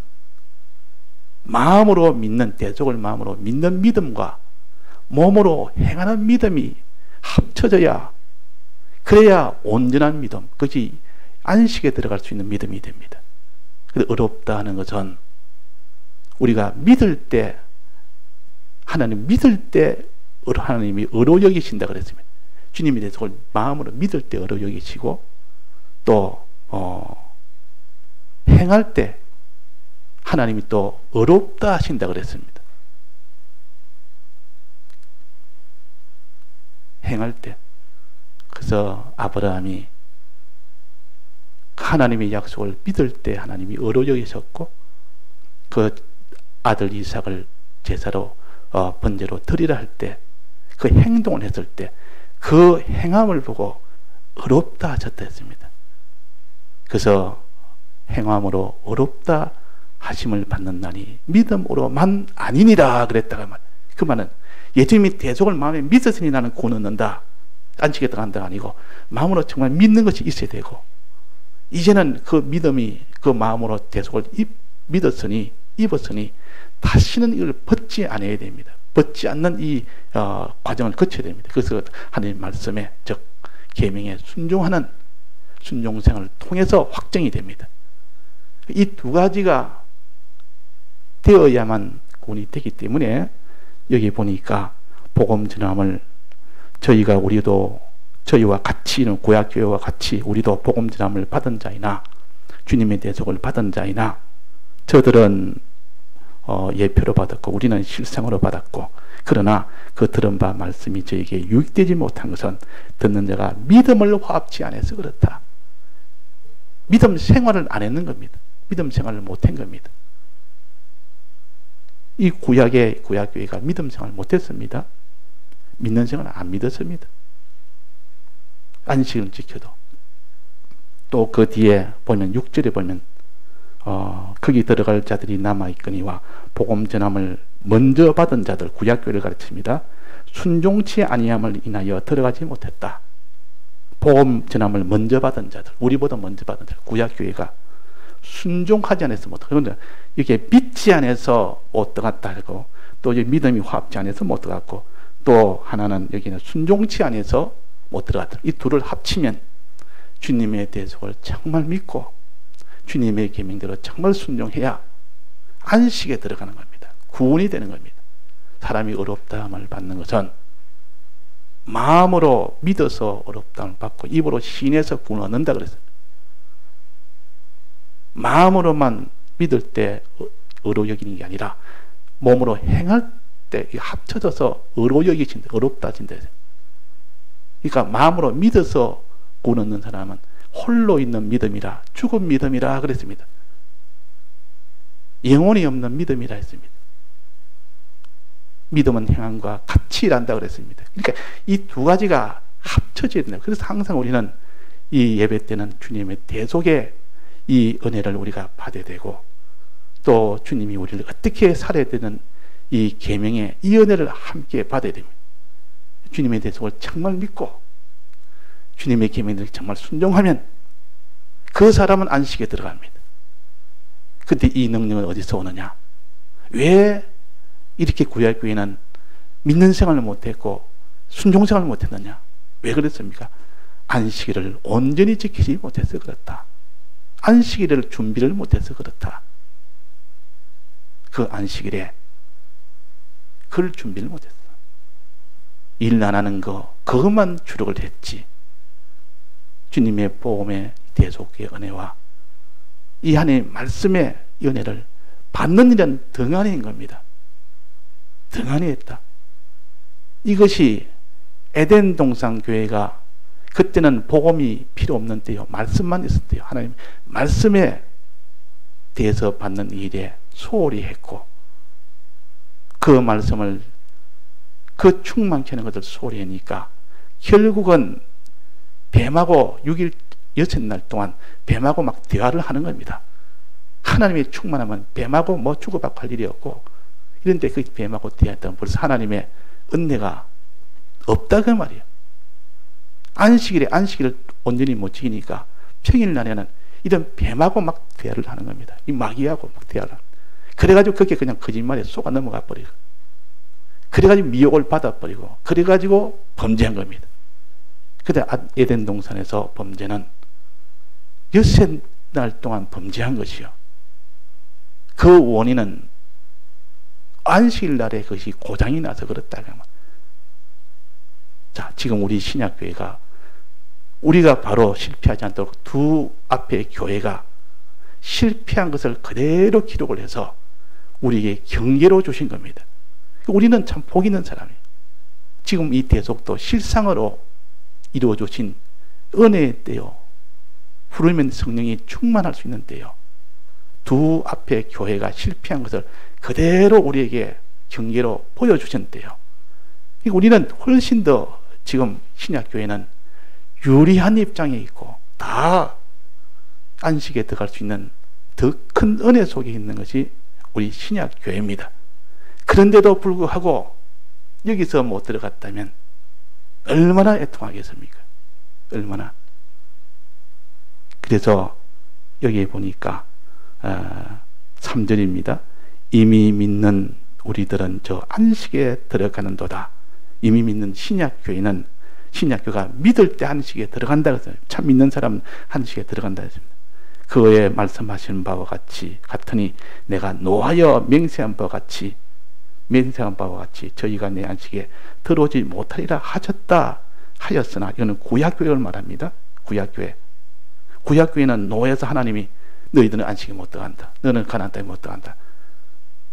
마음으로 믿는, 대속을 마음으로 믿는 믿음과 몸으로 행하는 믿음이 합쳐져야, 그래야 온전한 믿음, 그것이 안식에 들어갈 수 있는 믿음이 됩니다. 그래서 어렵다 하는 것은 우리가 믿을 때, 하나님 믿을 때 하나님이 의로 여기신다 그랬습니다. 주님의 대속을 마음으로 믿을 때 의로 여기시고, 또 행할 때 하나님이 또 의롭다 하신다 그랬습니다. 행할 때. 그래서 아브라함이 하나님의 약속을 믿을 때 하나님이 의로 여기셨고, 그 아들 이삭을 제사로 번제로 드리라 할 때, 그 행동을 했을 때 그 행함을 보고 의롭다 하셨다 했습니다. 그래서 행함으로 의롭다 하심을 받는 날이 믿음으로만 아니니라 그랬다가 말. 그 말은 예수님이 대속을 마음에 믿었으니 나는 구원 얻는다, 안식에 들어간다가 아니고, 마음으로 정말 믿는 것이 있어야 되고, 이제는 그 믿음이 그 마음으로 대속을 믿었으니, 입었으니 다시는 이걸 벗지 않아야 됩니다. 벗지 않는 이 과정을 거쳐야 됩니다. 그래서 하나님 말씀에, 즉 계명에 순종하는 순종생활을 통해서 확정이 됩니다. 이 두 가지가 되어야만 구원이 되기 때문에, 여기 보니까 복음 전함을 우리도 저희와 같이, 구약교회와 같이 우리도 복음 전함을 받은 자이나 주님의 대속을 받은 자이나, 저들은 예표로 받았고 우리는 실상으로 받았고, 그러나 그 들은 바 말씀이 저에게 유익되지 못한 것은 듣는 자가 믿음을 화합치 않아서 그렇다. 믿음 생활을 안 했는 겁니다. 믿음 생활을 못한 겁니다. 이 구약교회가 믿음 생활을 못했습니다. 믿는 생활을 안 믿었습니다. 안식을 지켜도. 또 그 뒤에 보면 6절에 보면 거기 들어갈 자들이 남아있거니와 복음 전함을 먼저 받은 자들, 구약교회를 가르칩니다. 순종치 아니함을 인하여 들어가지 못했다. 복음 전함을 먼저 받은 자들, 우리보다 먼저 받은 자들, 구약교회가 순종하지 않아서 못 들어갔다. 이게 믿지 않아서 못 들어갔다 하고, 또 믿음이 화합지 않아서 못 들어갔고, 또 하나는 여기는 순종치 않아서 못 들어갔다. 이 둘을 합치면 주님의 대속을 정말 믿고 주님의 계명대로 정말 순종해야 안식에 들어가는 겁니다. 구원이 되는 겁니다. 사람이 어렵다함을 받는 것은 마음으로 믿어서 어렵다함을 받고 입으로 시인해서 구원 얻는다 그랬어요. 마음으로만 믿을 때 의로 여기는 게 아니라 몸으로 행할 때 합쳐져서 의로 여기신다, 어렵다진다. 그러니까 마음으로 믿어서 구원 얻는 사람은 홀로 있는 믿음이라, 죽은 믿음이라 그랬습니다. 영혼이 없는 믿음이라 했습니다. 믿음은 행함과 같이 일한다 그랬습니다. 그러니까 이 두 가지가 합쳐져야 된다. 그래서 항상 우리는 이 예배 때는 주님의 대속의 이 은혜를 우리가 받아야 되고, 또 주님이 우리를 어떻게 살아야 되는 이 계명의 이 은혜를 함께 받아야 됩니다. 주님의 대속을 정말 믿고 주님의 계명을 정말 순종하면 그 사람은 안식에 들어갑니다. 근데 이 능력은 어디서 오느냐? 왜 이렇게 구약교회는 믿는 생활을 못했고 순종 생활을 못했느냐? 왜 그랬습니까? 안식일을 온전히 지키지 못해서 그렇다. 안식일을 준비를 못해서 그렇다. 그 안식일에 그걸 준비를 못했어. 일 안 하는 거, 그것만 주력을 했지. 주님의 복음의 대속의 은혜와 이 하나님 말씀의 은혜를 받는 일은 등한히인 겁니다. 등한히 했다. 이것이 에덴 동산 교회가 그때는 복음이 필요 없는 때요. 말씀만 있을 때요. 하나님 말씀에 대해서 받는 일에 소홀히 했고 그 말씀을 그 충만케 하는 것을 소홀히 하니까 결국은 뱀하고 6일 여섯날 동안 뱀하고 막 대화를 하는 겁니다. 하나님의 충만하면 뱀하고 뭐 주고받고 할 일이 없고 이런데 그 뱀하고 대화했다면 벌써 하나님의 은혜가 없다 그 말이에요. 안식일에 안식일을 온전히 못 지키니까 평일날에는 이런 뱀하고 막 대화를 하는 겁니다. 이 마귀하고 막 대화를 하는. 그래가지고 그게 그냥 거짓말에 속아 넘어가 버리고 그래가지고 미혹을 받아버리고 그래가지고 범죄한 겁니다. 그때 에덴 동산에서 범죄는 6날 동안 범죄한 것이요. 그 원인은 안식일 날에 그것이 고장이 나서 그렇다. 자, 지금 우리 신약교회가 우리가 바로 실패하지 않도록 두 앞의 교회가 실패한 것을 그대로 기록을 해서 우리에게 경계로 주신 겁니다. 우리는 참 복 있는 사람이에요. 지금 이 대속도 실상으로 이루어 주신 은혜의 때요. 부르면 성령이 충만할 수 있는 때요. 두 앞의 교회가 실패한 것을 그대로 우리에게 경계로 보여주신 때요. 우리는 훨씬 더 지금 신약교회는 유리한 입장에 있고 다 안식에 들어갈 수 있는 더 큰 은혜 속에 있는 것이 우리 신약교회입니다. 그런데도 불구하고 여기서 못 들어갔다면 얼마나 애통하겠습니까? 얼마나. 그래서 여기에 보니까 3절입니다. 이미 믿는 우리들은 저 안식에 들어가는도다. 이미 믿는 신약교회는 신약교가 믿을 때 안식에 들어간다 그랬어요. 참 믿는 사람은 안식에 들어간다 했습니다. 그에 말씀하시는 바와 같으니 내가 노하여 맹세한 바와 같이 저희가 내 안식에 들어오지 못하리라 하셨다 하였으나 이거는 구약교회를 말합니다. 구약교회는 노예에서 하나님이 너희들은 안식에 못 들어간다. 너는 가나안 땅에 못 들어간다.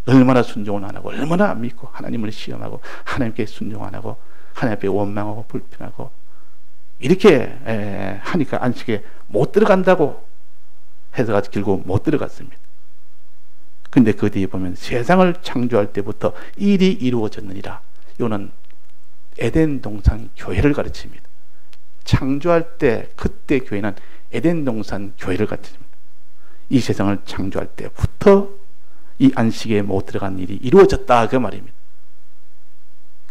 얼마나 순종을 안 하고 얼마나 안 믿고 하나님을 시험하고 하나님께 순종 안 하고 하나님 앞에 원망하고 불편하고 이렇게 하니까 안식에 못 들어간다고 해서 결국 못 들어갔습니다. 근데 그 뒤에 보면 세상을 창조할 때부터 일이 이루어졌느니라. 이거는 에덴 동산 교회를 가르칩니다. 창조할 때 그때 교회는 에덴 동산 교회를 가르칩니다. 이 세상을 창조할 때부터 이 안식에 못 들어간 일이 이루어졌다 그 말입니다.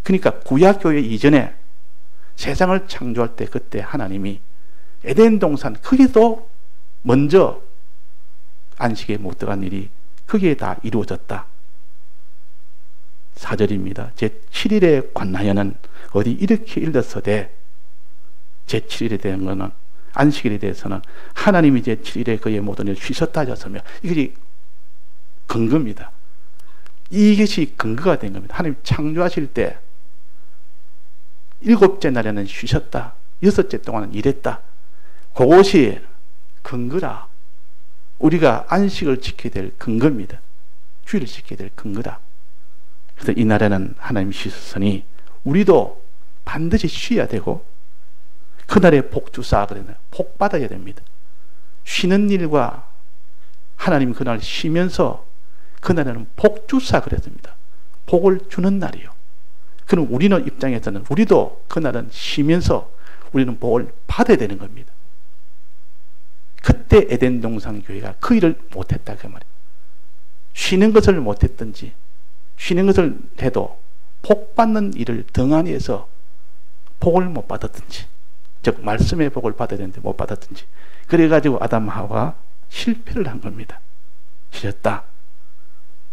그러니까 구약교회 이전에 세상을 창조할 때 그때 하나님이 에덴 동산 거기도 먼저 안식에 못 들어간 일이 거기에 다 이루어졌다. 4절입니다. 제7일에 관하여는 어디 이렇게 일렀으되 제7일에 대한 것은 안식일에 대해서는 하나님이 제7일에 그의 모든 일을 쉬셨다 하셨으며 이것이 근거입니다. 이것이 근거가 된 겁니다. 하나님 창조하실 때 7째 날에는 쉬셨다. 6째 동안은 일했다. 그것이 근거라. 우리가 안식을 지켜야 될 근거입니다. 주일을 지켜야 될 근거다. 그래서 이 날에는 하나님이 쉬셨으니 우리도 반드시 쉬어야 되고 그날에 복 주사 그랬나요? 복 받아야 됩니다. 쉬는 일과 하나님 그날 쉬면서 그날에는 복 주사 그랬습니다. 복을 주는 날이요. 그럼 우리는 입장에서는 우리도 그날은 쉬면서 우리는 복을 받아야 되는 겁니다. 그때 에덴 동산 교회가 그 일을 못했다 그 말이에요. 쉬는 것을 못했든지 쉬는 것을 해도 복 받는 일을 등한히 해서 복을 못 받았든지 즉 말씀의 복을 받아야 되는데 못 받았든지 그래가지고 아담 하와가 실패를 한 겁니다. 쉬었다.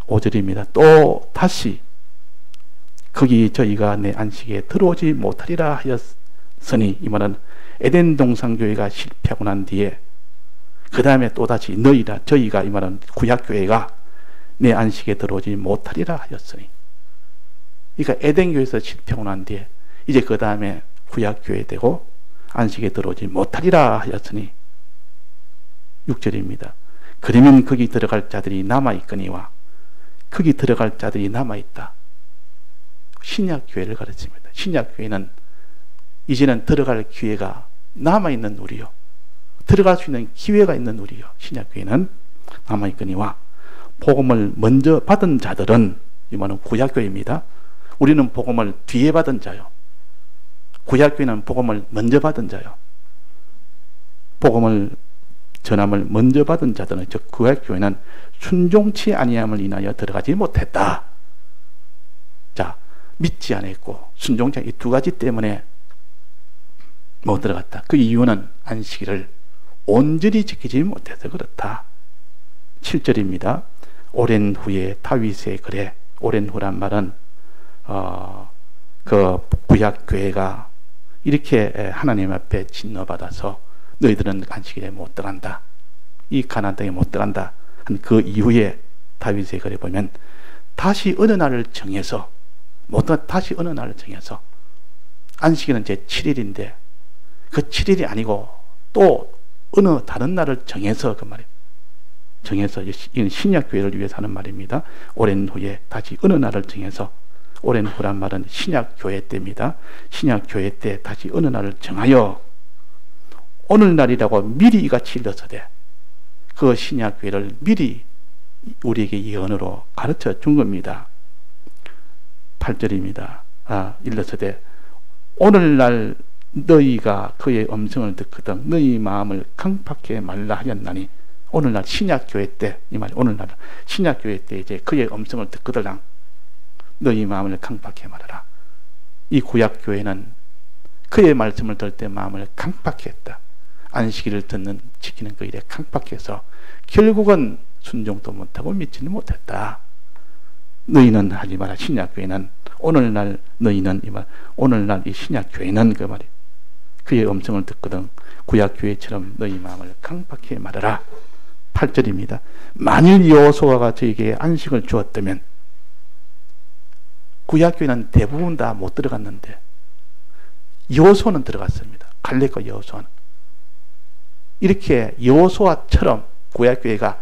5절입니다. 또 다시 거기 저희가 내 안식에 들어오지 못하리라 하였으니 이 말은 에덴 동산 교회가 실패하고 난 뒤에 그 다음에 또다시 너희라 저희가 이 말은 구약교회가 내 안식에 들어오지 못하리라 하였으니 그러니까 에덴교회에서 실패하고 난 뒤에 이제 그 다음에 구약교회 되고 안식에 들어오지 못하리라 하였으니 6절입니다. 그러면 거기 들어갈 자들이 남아있거니와 거기 들어갈 자들이 남아있다. 신약교회를 가르칩니다. 신약교회는 이제는 들어갈 기회가 남아있는 우리요. 들어갈 수 있는 기회가 있는 우리요. 신약교회는 남아있거니와 복음을 먼저 받은 자들은, 이 말은 구약교회입니다. 우리는 복음을 뒤에 받은 자요. 구약교회는 복음을 먼저 받은 자요. 복음을 전함을 먼저 받은 자들은, 즉 구약교회는 순종치 아니함을 인하여 들어가지 못했다. 자, 믿지 않았고 순종치, 이 두 가지 때문에 못 들어갔다. 그 이유는 안식일을 온전히 지키지 못해서 그렇다. 7절입니다. 오랜 후에 다윗의 글에, 오랜 후란 말은 그 구약교회가 이렇게 하나님 앞에 진노받아서 너희들은 안식일에 못 들어간다, 이 가나안 땅에 못 들어간다 한 그 이후에 다윗의 글에 보면 다시 어느 날을 정해서, 다시 어느 날을 정해서, 안식일은 제 7일인데 그 7일이 아니고 또 어느 다른 날을 정해서, 그 말이에요. 정해서, 이건 신약교회를 위해서 하는 말입니다. 오랜 후에 다시 어느 날을 정해서, 오랜 후란 말은 신약교회 때입니다. 신약교회 때 다시 어느 날을 정하여 오늘날이라고 미리 이같이 일러서되, 그 신약교회를 미리 우리에게 예언으로 가르쳐 준 겁니다. 8절입니다. 일러서되 오늘날 너희가 그의 음성을 듣거든 너희 마음을 강팍해 말라 하였나니, 오늘날 신약교회 때, 이 말이 오늘날 신약교회 때 이제 그의 음성을 듣거든 너희 마음을 강팍해 말하라. 이 구약교회는 그의 말씀을 들을 때 마음을 강팍해 했다. 안식일을 듣는, 지키는 그 일에 강팍해서 결국은 순종도 못하고 믿지는 못했다. 너희는 하지 마라. 신약교회는 오늘날 너희는, 이 말, 오늘날 이 신약교회는, 그 말이 그의 음성을 듣거든 구약교회처럼 너희 마음을 강팍해 말하라. 8절입니다. 만일 여호수아가 저에게 안식을 주었다면, 구약교회는 대부분 다 못 들어갔는데 여호수아는 들어갔습니다. 갈렙과 여호수아는. 이렇게 여호수아처럼 구약교회가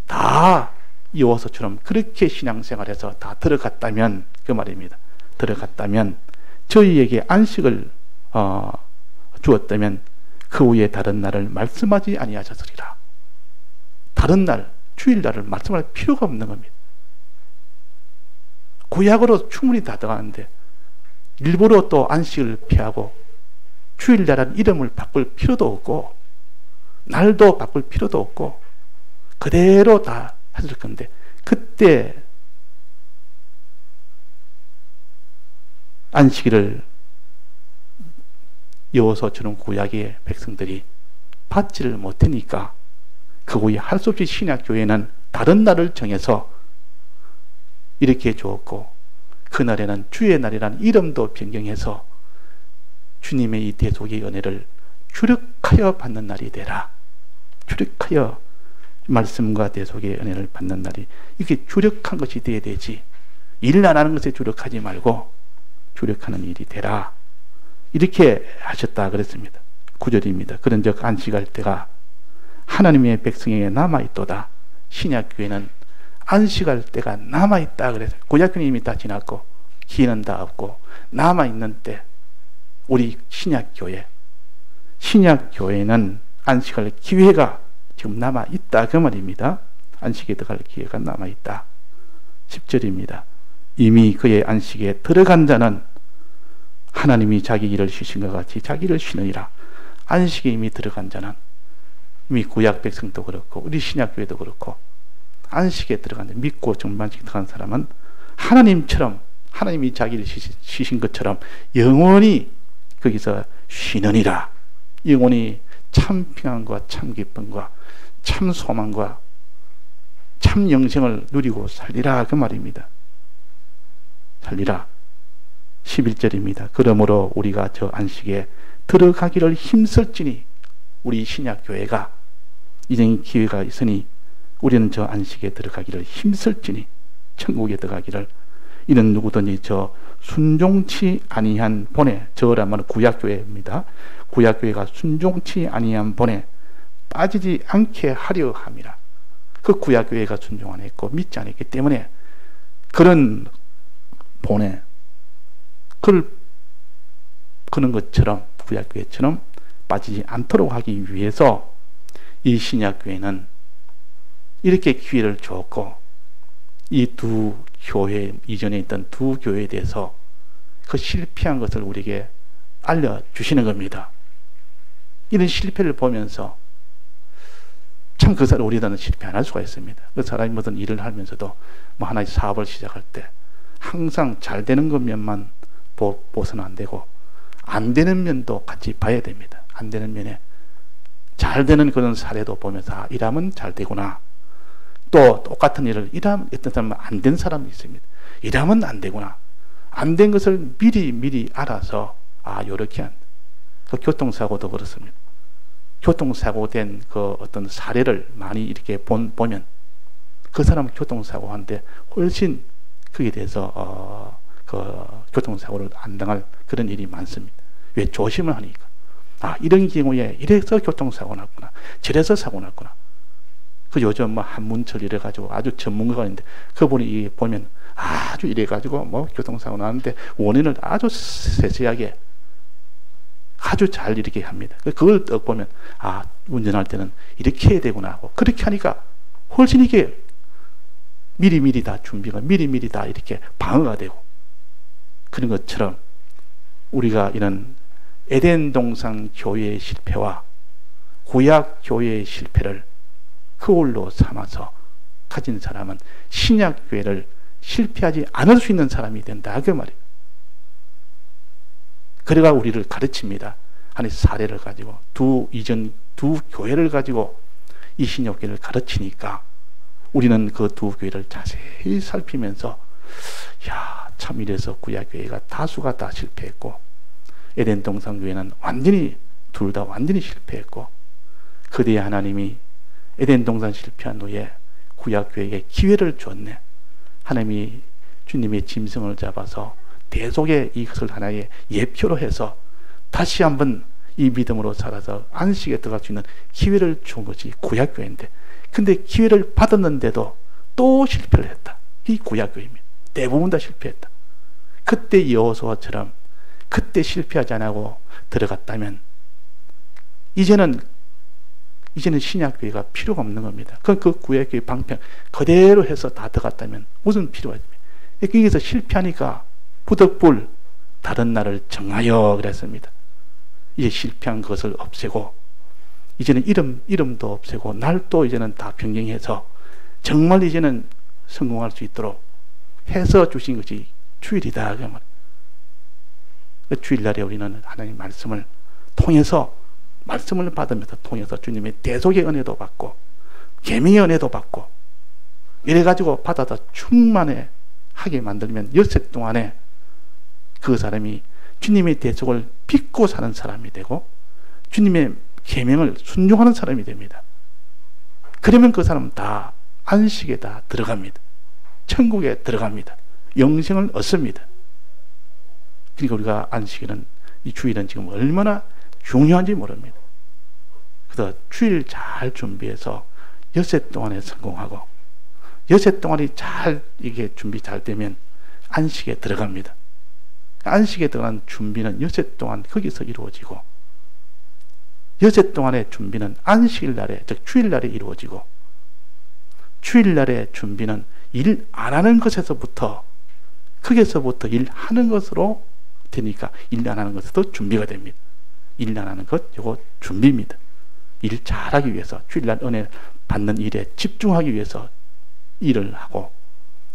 다 여호수아처럼 그렇게 신앙생활해서 다 들어갔다면, 그 말입니다. 들어갔다면 저희에게 안식을 주었다면 그 후에 다른 날을 말씀하지 아니하셨으리라. 다른 날, 주일날을 말씀할 필요가 없는 겁니다. 구약으로 충분히 다 들어가는데 일부러 또 안식을 피하고 주일날은 이름을 바꿀 필요도 없고 날도 바꿀 필요도 없고 그대로 다 했을 건데, 그때 안식일을 여호수아처럼 구약의 백성들이 받지를 못하니까 그 후에 할 수 없이 신약교회는 다른 날을 정해서 이렇게 주었고, 그날에는 주의 날이라는 이름도 변경해서 주님의 이 대속의 은혜를 주력하여 받는 날이 되라. 주력하여 말씀과 대속의 은혜를 받는 날이, 이게 주력한 것이 되어야 되지, 일 안 하는 것에 주력하지 말고 주력하는 일이 되라. 이렇게 하셨다 그랬습니다. 9절입니다. 그런즉 안식할 때가 하나님의 백성에게 남아있도다. 신약교회는 안식할 때가 남아있다 그래서, 구약교회는 이미 다 지났고 기회는 다 없고 남아있는 때, 우리 신약교회는 안식할 기회가 지금 남아있다 그 말입니다. 안식에 들어갈 기회가 남아있다. 10절입니다. 이미 그의 안식에 들어간 자는 하나님이 자기 일을 쉬신 것 같이 자기 일을 쉬느니라. 안식에 이미 들어간 자는, 이미 구약 백성도 그렇고 우리 신약교회도 그렇고 안식에 들어간 자, 믿고 정말 안식에 들어간 사람은 하나님처럼, 하나님이 자기 일을 쉬신 것처럼 영원히 거기서 쉬느니라. 영원히 참 평안과 참 기쁨과 참 소망과 참 영생을 누리고 살리라 그 말입니다. 살리라. 11절입니다. 그러므로 우리가 저 안식에 들어가기를 힘쓸지니, 우리 신약교회가 이제 기회가 있으니 우리는 저 안식에 들어가기를 힘쓸지니, 천국에 들어가기를, 이는 누구든지 저 순종치 아니한 본에, 저라면 구약교회입니다. 구약교회가 순종치 아니한 본에 빠지지 않게 하려 함이라. 그 구약교회가 순종 안 했고 믿지 않았기 때문에 그런 본에 그런 것처럼 구약교회처럼 빠지지 않도록 하기 위해서 이 신약교회는 이렇게 기회를 줬고 이 두 교회 이전에 있던 두 교회에 대해서 그 실패한 것을 우리에게 알려주시는 겁니다. 이런 실패를 보면서 참 그 사람 우리들은 실패 안 할 수가 있습니다. 그 사람이 무슨 일을 하면서도 뭐 하나의 사업을 시작할 때 항상 잘 되는 것면만 보서는 안 되고 안 되는 면도 같이 봐야 됩니다. 안 되는 면에 잘 되는 그런 사례도 보면서 아, 이러면 잘 되구나. 또 똑같은 일을 이러면 어떤 사람은 안 된 사람이 있습니다. 이러면 안 되구나. 안 된 것을 미리 알아서 아 요렇게 한다. 그 교통사고도 그렇습니다. 교통사고 된 그 어떤 사례를 많이 이렇게 보면 그 사람은 교통사고한테 훨씬 그에 대해서 그 교통사고를 안 당할 그런 일이 많습니다. 왜? 조심을 하니까. 아, 이런 경우에 이래서 교통사고 났구나. 저래서 사고 났구나. 그 요즘 뭐 한문철 이래가지고 아주 전문가가 있는데 그분이 보면 아주 이래가지고 뭐 교통사고 나는데 원인을 아주 세세하게 아주 잘 이렇게 합니다. 그걸 딱 보면 아, 운전할 때는 이렇게 해야 되구나 하고 그렇게 하니까 훨씬 이게 미리미리 다 준비가 미리미리 다 이렇게 방어가 되고 그런 것처럼 우리가 이런 에덴 동산 교회의 실패와 구약 교회의 실패를 그걸로 삼아서 가진 사람은 신약 교회를 실패하지 않을 수 있는 사람이 된다 그 말이에요. 그래가 우리를 가르칩니다. 하나의 사례를 가지고 두 교회를 가지고 이 신약 교회를 가르치니까 우리는 그 두 교회를 자세히 살피면서 야, 참 이래서 구약 교회가 다수가 다 실패했고 에덴 동산 교회는 완전히 둘 다 완전히 실패했고 그대의 하나님이 에덴 동산 실패한 후에 구약 교회에게 기회를 줬네. 하나님이 주님의 짐승을 잡아서 대속의 이것을 하나의 예표로 해서 다시 한번 이 믿음으로 살아서 안식에 들어갈 수 있는 기회를 준 것이 구약 교회인데 근데 기회를 받았는데도 또 실패를 했다. 이 구약 교회입니다. 대부분 다 실패했다. 그때 여호수아처럼 그때 실패하지 않고 들어갔다면 이제는 신약교회가 필요가 없는 겁니다. 그 구약교회 방편 그대로 해서 다 들어갔다면 무슨 필요가 있습니까? 여기서 실패하니까 부득불 다른 날을 정하여 그랬습니다. 이제 실패한 것을 없애고 이제는 이름도 없애고 날도 이제는 다 변경해서 정말 이제는 성공할 수 있도록 해서 주신 것이 주일이다. 그 주일날에 우리는 하나님의 말씀을 통해서 말씀을 받으면서 통해서 주님의 대속의 은혜도 받고 계명의 은혜도 받고 이래가지고 받아서 충만하게 만들면 엿새 동안에 그 사람이 주님의 대속을 믿고 사는 사람이 되고 주님의 계명을 순종하는 사람이 됩니다. 그러면 그 사람은 다 안식에 다 들어갑니다. 천국에 들어갑니다. 영생을 얻습니다. 그러니까 우리가 안식일은 이 주일은 지금 얼마나 중요한지 모릅니다. 그래서 주일 잘 준비해서 엿새 동안에 성공하고 엿새 동안이 잘 이게 준비 잘 되면 안식에 들어갑니다. 안식에 들어간 준비는 엿새 동안 거기서 이루어지고 엿새 동안의 준비는 안식일 날에 즉 주일 날에 이루어지고 주일 날의 준비는 일 안 하는 것에서부터 거기서부터 일하는 것으로 되니까 일 안 하는 것에도 준비가 됩니다. 일 안 하는 것 이거 준비입니다. 일 잘하기 위해서 주일날 은혜 받는 일에 집중하기 위해서 일을 하고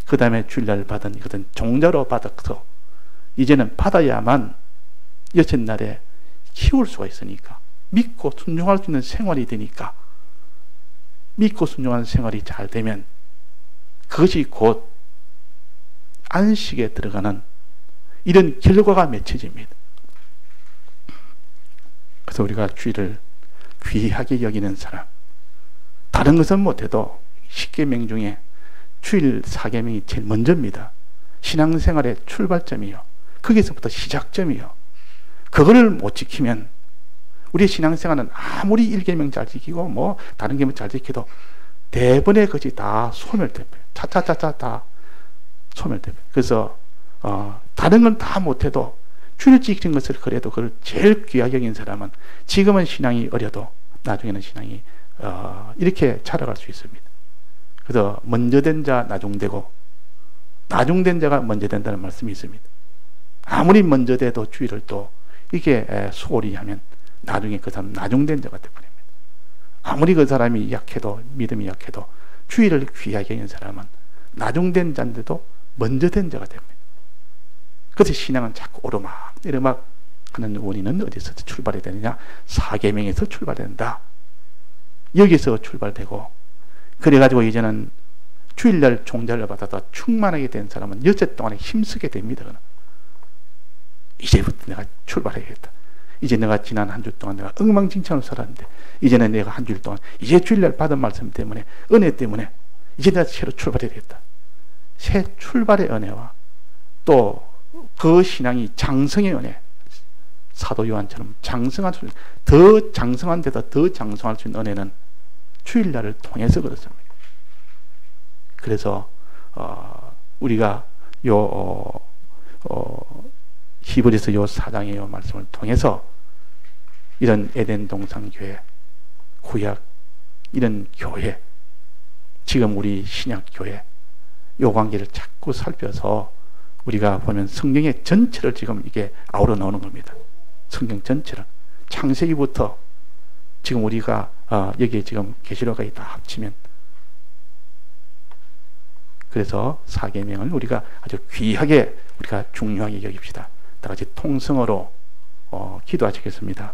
그 다음에 주일날 받은 이것은 종자로 받아서 이제는 받아야만 여섯 날에 키울 수가 있으니까 믿고 순종할 수 있는 생활이 되니까 믿고 순종하는 생활이 잘 되면 그것이 곧 안식에 들어가는 이런 결과가 맺혀집니다. 그래서 우리가 주일을 귀하게 여기는 사람, 다른 것은 못해도 10계명 중에 주일 4계명이 제일 먼저입니다. 신앙생활의 출발점이요. 거기서부터 시작점이요. 그거를 못 지키면 우리 신앙생활은 아무리 1계명 잘 지키고 뭐 다른 계명 잘 지켜도 대번에 그것이 다 소멸돼버려요. 차차차차 다 소멸돼버려요. 그래서 다른 건 다 못해도 주를 지키는 것을 그래도 그걸 제일 귀하게 여긴 사람은 지금은 신앙이 어려도 나중에는 신앙이 이렇게 자라갈 수 있습니다. 그래서 먼저 된 자 나중되고 나중된 자가 먼저 된다는 말씀이 있습니다. 아무리 먼저 돼도 주의를 또 이게 소홀히 하면 나중에 그 사람 나중된 자가 되버립니다. 아무리 그 사람이 약해도 믿음이 약해도 주의를 귀하게 하는 사람은 나중된 자인데도 먼저 된 자가 됩니다. 그래서 신앙은 자꾸 오르막 내리막 하는 원인은 어디서 출발이 되느냐? 사계명에서 출발된다. 여기서 출발되고 그래가지고 이제는 주일날 종자를 받아서 충만하게 된 사람은 여째 동안에 힘쓰게 됩니다. 이제부터 내가 출발해야겠다. 이제 내가 지난 한 주 동안 내가 엉망진창으로 살았는데 이제는 내가 한 주일 동안 이제 주일날 받은 말씀 때문에 은혜 때문에 이제 내가 새로 출발해야겠다. 새 출발의 은혜와 또 그 신앙이 장성의 은혜, 사도 요한처럼 장성할 수 있는, 더 장성한 데다 더 장성할 수 있는 은혜는 주일날을 통해서 그렇습니다. 그래서 우리가 히브리서 요 4장의 요 말씀을 통해서 이런 에덴 동산교회, 구약 이런 교회, 지금 우리 신약교회 요 관계를 자꾸 살펴서 우리가 보면 성경의 전체를 지금 이게 아우러 나오는 겁니다. 성경 전체를 창세기부터 지금 우리가 여기에 지금 계시록까지 다 합치면, 그래서 사계명을 우리가 아주 귀하게 우리가 중요하게 여깁시다. 다 같이 통성어로 기도하시겠습니다.